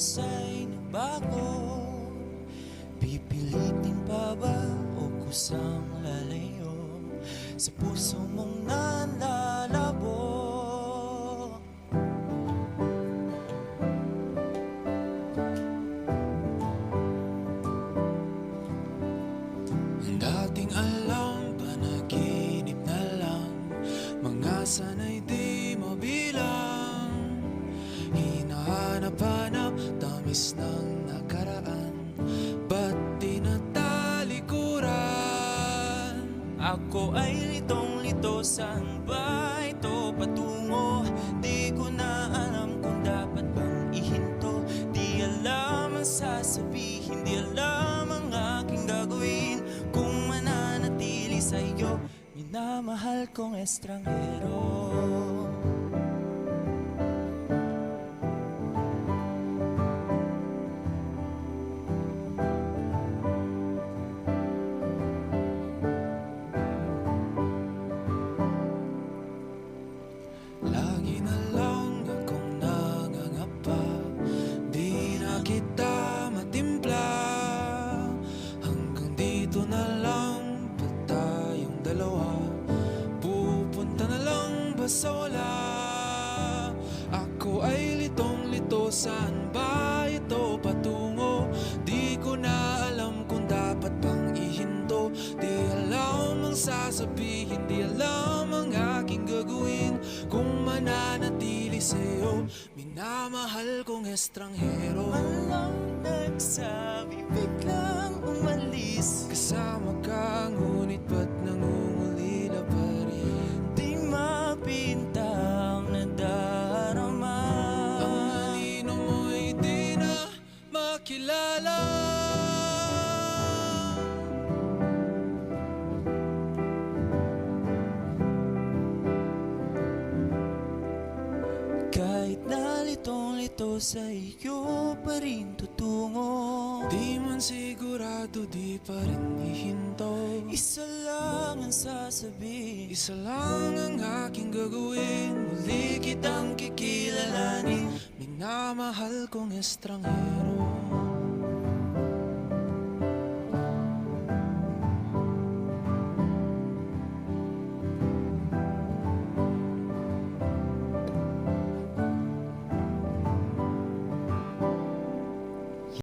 kilos ay nagbago? Pipilitin pa ba o kusang lalayo sa puso mong nanlalabo? Ang dating alam, panaginip na lang, mga sanay di mabilang. Hinahanap-hanap, tamis ng nakaraan, ba't di natalikuran? Ako ay litong-lito, saan ba ito patungo? Di ko na alam kung dapat bang ihinto. Di alam ang sasabihin, di alam ang aking gagawin kung mananatili sa'yo, minamahal kong estranghero. Lagi na lang akong nangangapa, di na kita matimpla. Hanggang dito na lang ba tayong dalawa? Pupunta na lang ba sa wala? Ako ay litong-lito, saan ba ito patungo? Di ko na alam kung dapat bang ihinto. Di alam ang sasabihin, di alam ang aking gagawin kung mananatili sa'yo, minamahal kong estranghero. Walang nagsabi, biglang umalis. Kasama ka, ngunit ba't nangungulila pa rin? Di mapinta ang nadarama. Ang anino mo'y di na makilala. Kahit na litong-lito sa iyo pa rin tutungo. Di man sigurado, di pa rin ihinto. Isa lang ang sasabihin, isa lang ang aking gagawin. Muli kitang kikilalanin, minamahal kong estranghero.